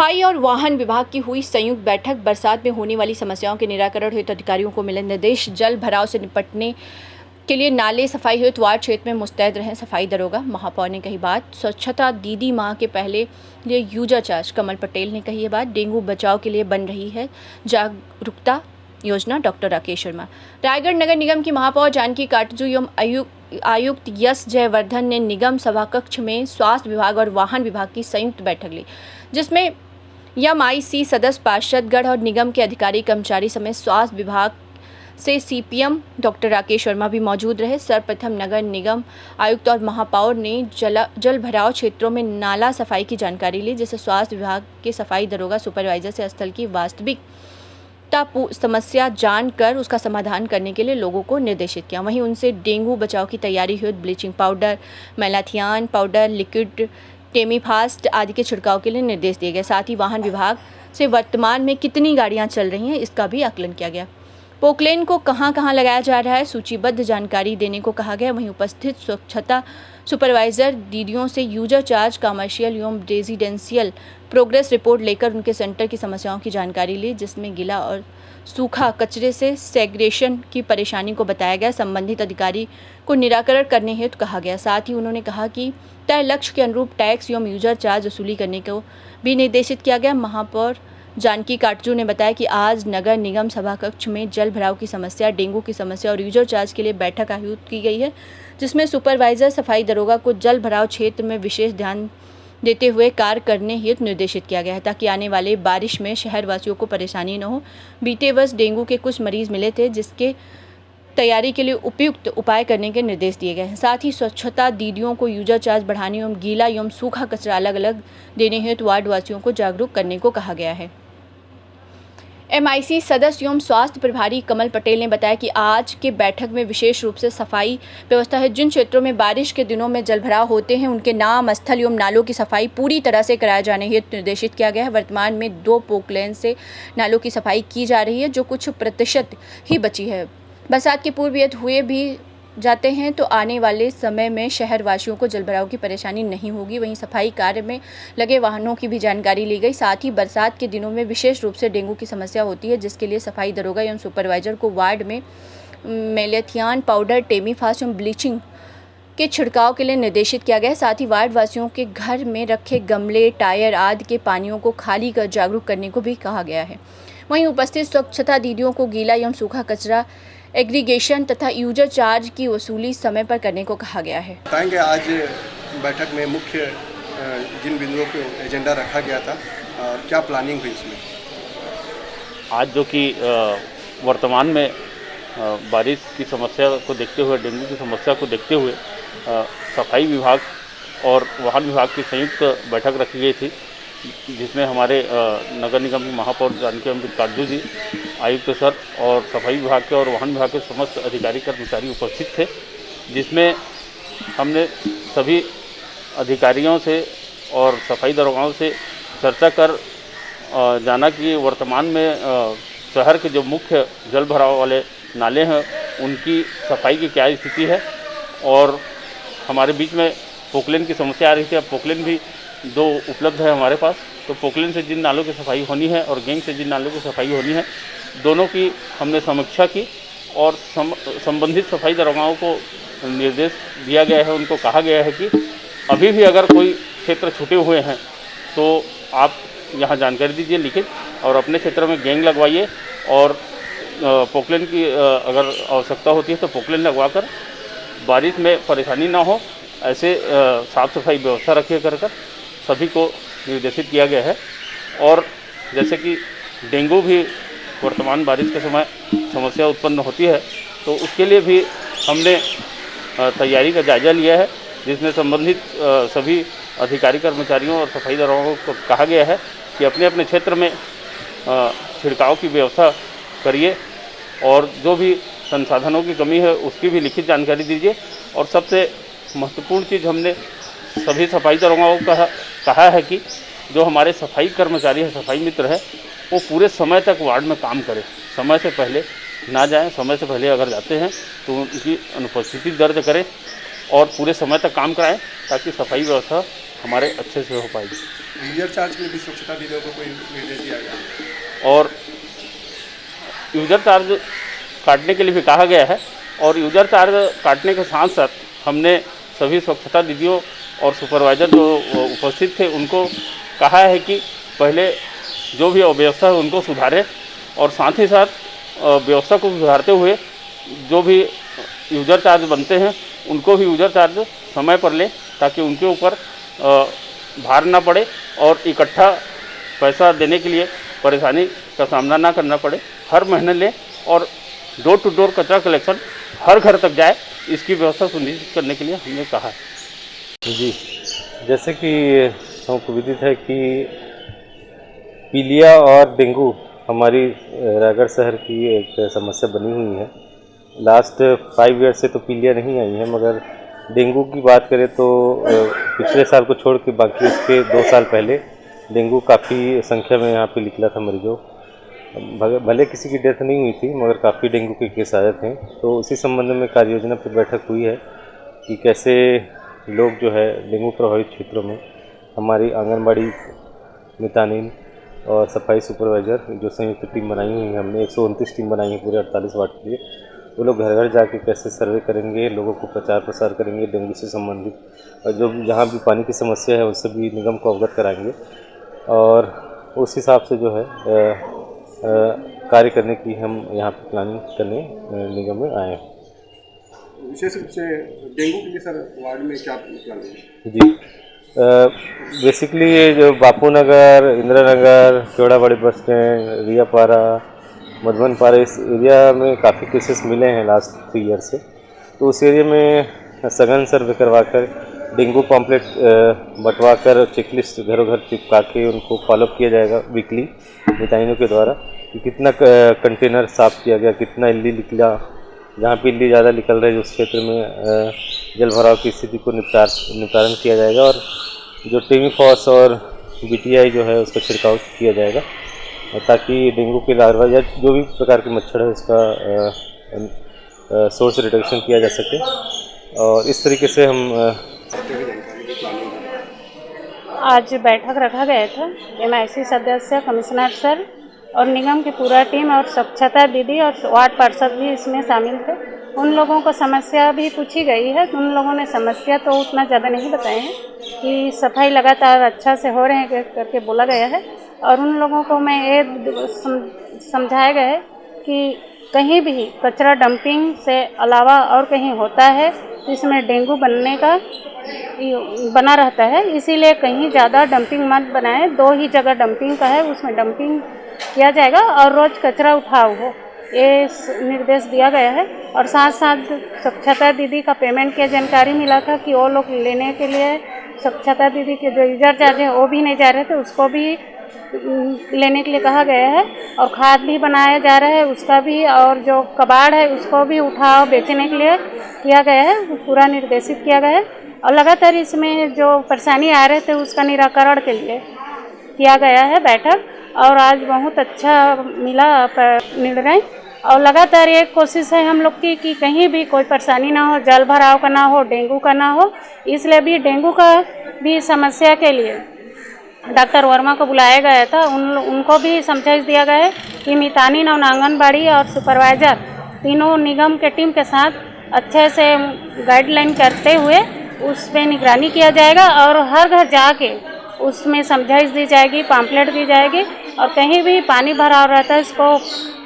सफाई और वाहन विभाग की हुई संयुक्त बैठक। बरसात में होने वाली समस्याओं के निराकरण हेतु अधिकारियों को मिले निर्देश। जल भराव से निपटने के लिए नाले सफाई हेतु वार्ड क्षेत्र में मुस्तैद रहें सफाई दरोगा। महापौर ने कही बात। स्वच्छता दीदी माह के पहले लिए यूजर चार्ज। कमल पटेल ने कही ये बात। डेंगू बचाव के लिए बन रही है जागरूकता योजना। डॉक्टर राकेश शर्मा। रायगढ़ नगर निगम की महापौर जानकी काटजू एवं आयुक्त यश जयवर्धन ने निगम सभाकक्ष में स्वास्थ्य विभाग और वाहन विभाग की संयुक्त बैठक ली, जिसमें MIC सदस्य पार्षदगण और निगम के अधिकारी कर्मचारी समेत स्वास्थ्य विभाग से CPM डॉक्टर राकेश शर्मा भी मौजूद रहे। सर्वप्रथम नगर निगम आयुक्त और महापौर ने जल भराव क्षेत्रों में नाला सफाई की जानकारी ली, जिससे स्वास्थ्य विभाग के सफाई दरोगा सुपरवाइजर से स्थल की वास्तविक समस्या जानकर उसका समाधान करने के लिए लोगों को निर्देशित किया। वहीं उनसे डेंगू बचाव की तैयारी हेतु bleaching powder, malathion powder, liquid temephos आदि के छिड़काव के लिए निर्देश दिए गए। साथ ही वाहन विभाग से वर्तमान में कितनी गाड़ियां चल रही हैं इसका भी आकलन किया गया। पोकलेन को कहां लगाया जा रहा है सूचीबद्ध जानकारी देने को कहा गया। वहीं उपस्थित स्वच्छता सुपरवाइजर दीदियों से यूजर चार्ज, कमर्शियल एवं रेजिडेंशियल प्रोग्रेस रिपोर्ट लेकर उनके सेंटर की समस्याओं की जानकारी ली, जिसमें गीला और सूखा कचरे से सेग्रेशन की परेशानी को बताया गया। संबंधित अधिकारी को निराकरण करने हेतु कहा गया। साथ ही उन्होंने कहा कि तय लक्ष्य के अनुरूप टैक्स एवं यूजर चार्ज वसूली करने को भी निर्देशित किया गया। महापौर जानकी काटजू ने बताया कि आज नगर निगम सभा कक्ष में जल भराव की समस्या, डेंगू की समस्या और यूजर चार्ज के लिए बैठक आयोजित की गई है, जिसमें सुपरवाइजर सफाई दरोगा को जल भराव क्षेत्र में विशेष ध्यान देते हुए कार्य करने हेतु निर्देशित किया गया है, ताकि आने वाले बारिश में शहर वासियों को परेशानी न हो। बीते वर्ष डेंगू के कुछ मरीज मिले थे, जिसके तैयारी के लिए उपयुक्त उपाय करने के निर्देश दिए गए हैं। साथ ही स्वच्छता दीदियों को यूजर चार्ज बढ़ाने एवं गीला एवं सूखा कचरा अलग अलग देने हेतु वार्ड वासियों को जागरूक करने को कहा गया है। MIC सदस्य एवं स्वास्थ्य प्रभारी कमल पटेल ने बताया कि आज के बैठक में विशेष रूप से सफाई व्यवस्था है। जिन क्षेत्रों में बारिश के दिनों में जलभराव होते हैं, उनके नाम, स्थल एवं नालों की सफाई पूरी तरह से कराए जाने हेतु निर्देशित किया गया है। वर्तमान में 2 पोकलेन से नालों की सफाई की जा रही है, जो कुछ प्रतिशत ही बची है। बरसात के पूर्व यदि हुए भी जाते हैं तो आने वाले समय में शहर वासियों को जलभराव की परेशानी नहीं होगी। वहीं सफाई कार्य में लगे वाहनों की भी जानकारी ली गई। साथ ही बरसात के दिनों में विशेष रूप से डेंगू की समस्या होती है, जिसके लिए सफाई दरोगा एवं सुपरवाइजर को वार्ड में मैलाथियान पाउडर, टेमीफास्ट एवं ब्लीचिंग के छिड़काव के लिए निर्देशित किया गया है। साथ ही वार्ड वासियों के घर में रखे गमले, टायर आदि के पानियों को खाली कर जागरूक करने को भी कहा गया है। वहीं उपस्थित स्वच्छता दीदियों को गीला एवं सूखा कचरा एग्रीगेशन तथा यूजर चार्ज की वसूली समय पर करने को कहा गया है। बताएंगे आज बैठक में मुख्य जिन बिंदुओं को एजेंडा रखा गया था और क्या प्लानिंग हुई इसमें। आज जो कि वर्तमान में बारिश की समस्या को देखते हुए, डेंगू की समस्या को देखते हुए सफाई विभाग और वाहन विभाग की संयुक्त बैठक रखी गई थी, जिसमें हमारे नगर निगम की महापौर जानकी काटजू जी, आयुक्त सर और सफाई विभाग के और वाहन विभाग के समस्त अधिकारी कर्मचारी उपस्थित थे, जिसमें हमने सभी अधिकारियों से और सफाई दरोगाओं से चर्चा कर जाना कि वर्तमान में शहर के जो मुख्य जल भराव वाले नाले हैं उनकी सफाई की क्या स्थिति है। और हमारे बीच में पोकलेन की समस्या आ रही थी। अब पोकलेन भी 2 उपलब्ध है हमारे पास, तो पोकलेन से जिन नालों की सफाई होनी है और गैंग से जिन नालों की सफाई होनी है, दोनों की हमने समीक्षा की और संबंधित सफाई दरोगाओं को निर्देश दिया गया है। उनको कहा गया है कि अभी भी अगर कोई क्षेत्र छूटे हुए हैं तो आप यहाँ जानकारी दीजिए लिखित, और अपने क्षेत्र में गैंग लगवाइए और पोकलेन की अगर आवश्यकता होती है तो पोकलेन लगवाकर बारिश में परेशानी ना हो, ऐसे साफ सफाई व्यवस्था रखिए कर सभी को निर्देशित किया गया है। और जैसे कि डेंगू भी वर्तमान बारिश के समय समस्या उत्पन्न होती है, तो उसके लिए भी हमने तैयारी का जायजा लिया है, जिसमें संबंधित सभी अधिकारी कर्मचारियों और सफाई दरोगाओं को कहा गया है कि अपने अपने क्षेत्र में छिड़काव की व्यवस्था करिए और जो भी संसाधनों की कमी है उसकी भी लिखित जानकारी दीजिए। और सबसे महत्वपूर्ण चीज़ हमने सभी सफाई दरोगाओं को कहा है कि जो हमारे सफाई कर्मचारी हैं, सफाई मित्र हैं, वो पूरे समय तक वार्ड में काम करें, समय से पहले ना जाएं। समय से पहले अगर जाते हैं तो उनकी अनुपस्थिति दर्ज करें और पूरे समय तक काम कराएं, ताकि सफाई व्यवस्था हमारे अच्छे से हो पाएगी। यूजर चार्ज में भी स्वच्छता दीदियों को कोई निर्देश दिया गया और यूजर चार्ज काटने के लिए भी कहा गया है, और यूजर चार्ज काटने के साथ साथ हमने सभी स्वच्छता दीदियों और सुपरवाइज़र जो उपस्थित थे उनको कहा है कि पहले जो भी अव्यवस्था है उनको सुधारें, और साथ ही साथ व्यवस्था को सुधारते हुए जो भी यूजर चार्ज बनते हैं उनको भी यूजर चार्ज समय पर लें, ताकि उनके ऊपर भार ना पड़े और इकट्ठा पैसा देने के लिए परेशानी का सामना ना करना पड़े। हर महीने लें और डोर टू डोर कचरा कलेक्शन हर घर तक जाए, इसकी व्यवस्था सुनिश्चित करने के लिए हमने कहा है। जी, जैसे कि हमको विदित है कि पीलिया और डेंगू हमारी रायगढ़ शहर की एक समस्या बनी हुई है। लास्ट 5 ईयर से तो पीलिया नहीं आई है, मगर डेंगू की बात करें तो पिछले साल को छोड़ के बाकी उसके 2 साल पहले डेंगू काफ़ी संख्या में यहाँ पे निकला था मरीजों। भले किसी की डेथ नहीं हुई थी, मगर काफ़ी डेंगू के केस आए थे। तो उसी संबंध में कार्य योजना पर बैठक हुई है कि कैसे लोग जो है डेंगू प्रभावित क्षेत्रों में हमारी आंगनबाड़ी मितानिन और सफाई सुपरवाइज़र जो संयुक्त टीम बनाई हुई है, हमने 129 टीम बनाई है पूरे 48 वार्ड के लिए। वो लोग घर घर जाके कैसे सर्वे करेंगे, लोगों को प्रचार प्रसार करेंगे डेंगू से संबंधित, और जो जहाँ भी पानी की समस्या है उससे भी निगम को अवगत कराएंगे, और उस हिसाब से जो है कार्य करने की हम यहाँ पर प्लानिंग करने निगम में आए हैं। विशेष रूप से डेंगू के लिए सर वार्ड में क्या प्लान है? जी, बेसिकली ये जो बापू नगर, इंदिरा नगर, केवड़ाबाड़ी बस स्टैंड, रियापारा, मधुबनपारा, इस एरिया में काफ़ी केसेस मिले हैं लास्ट 3 ईयर से। तो उस एरिया में सघन सर्वे करवा कर डेंगू पॉम्पलेट बंटवा कर चेकलिस्ट घरों घर चिपका के उनको फॉलोअप किया जाएगा वीकली मितानिनों के द्वारा कि कितना कंटेनर साफ़ किया गया, कितना इल्ली निकला, जहाँ पे इल्ली ज़्यादा निकल रही है उस क्षेत्र में जल भराव की स्थिति को निपटारण किया जाएगा, और जो टेमीफॉस और बीटीआई जो है उसका छिड़काव किया जाएगा, ताकि डेंगू के लार्वा या जो भी प्रकार के मच्छर है उसका सोर्स रिडक्शन किया जा सके। और इस तरीके से हम आज बैठक रखा गया था। MIC सदस्य, कमिश्नर सर और निगम की पूरा टीम और स्वच्छता दीदी और वार्ड पार्षद भी इसमें शामिल थे। उन लोगों को समस्या भी पूछी गई है। उन लोगों ने समस्या तो उतना ज़्यादा नहीं बताए हैं कि सफाई लगातार अच्छा से हो रहे हैं करके बोला गया है, और उन लोगों को मैं ये समझाया गया है कि कहीं भी कचरा डंपिंग से अलावा और कहीं होता है तो इसमें डेंगू बनने का बना रहता है, इसीलिए कहीं ज़्यादा डंपिंग मत बनाएं। 2 ही जगह डंपिंग का है, उसमें डंपिंग किया जाएगा और रोज़ कचरा उठाओ हो, ये निर्देश दिया गया है। और साथ साथ स्वच्छता दीदी का पेमेंट की जानकारी मिला था कि वो लोग लेने के लिए स्वच्छता दीदी के जो यूजर चार्ज है वो भी नहीं जा रहे थे, उसको भी लेने के लिए कहा गया है। और खाद भी बनाया जा रहा है उसका भी, और जो कबाड़ है उसको भी उठाओ बेचने के लिए किया गया है, पूरा निर्देशित किया गया है। और लगातार इसमें जो परेशानी आ रहे थे उसका निराकरण के लिए किया गया है बैठक, और आज बहुत अच्छा मिला निर्णय। और लगातार एक कोशिश है हम लोग की कि कहीं भी कोई परेशानी ना हो, जल भराव का ना हो, डेंगू का ना हो। इसलिए भी डेंगू का भी समस्या के लिए डॉक्टर वर्मा को बुलाया गया था। उनको भी समझाइश दिया गया है कि मितानिन और आंगनबाड़ी और सुपरवाइज़र तीनों निगम के टीम के साथ अच्छे से गाइडलाइन करते हुए उस पर निगरानी किया जाएगा, और हर घर जाके उसमें समझाइश दी जाएगी, पम्पलेट दी जाएगी, और कहीं भी पानी भराव रहता है इसको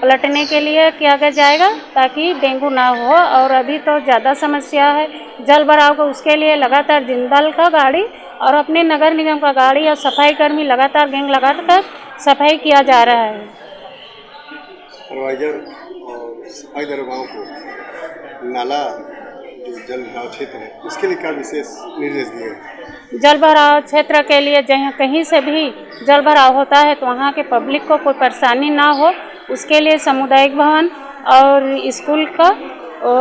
पलटने के लिए किया जाएगा ताकि डेंगू ना हो। और अभी तो ज़्यादा समस्या है जल भराव को, उसके लिए लगातार जिंदल का गाड़ी और अपने नगर निगम का गाड़ी और सफाई कर्मी लगातार गैंग लगाकर सफाई किया जा रहा है। सुपरवाइजर और सफाई दरोगाओं को नाला जो जल भराव क्षेत्र है उसके लिए क्या विशेष निर्देश दिए हैं? जल भराव क्षेत्र के लिए जहाँ कहीं से भी जल भराव होता है तो वहाँ के पब्लिक को कोई परेशानी ना हो, उसके लिए सामुदायिक भवन और स्कूल का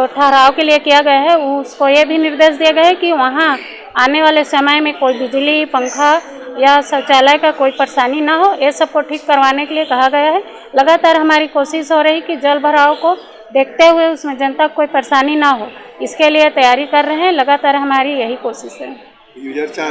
ठहराव के लिए किया गया है। उसको ये भी निर्देश दिया गया है कि वहाँ आने वाले समय में कोई बिजली, पंखा या शौचालय का कोई परेशानी ना हो, ये सबको ठीक करवाने के लिए कहा गया है। लगातार हमारी कोशिश हो रही कि जल भराव को देखते हुए उसमें जनता को कोई परेशानी ना हो, इसके लिए तैयारी कर रहे हैं। लगातार हमारी यही कोशिश है। यूजर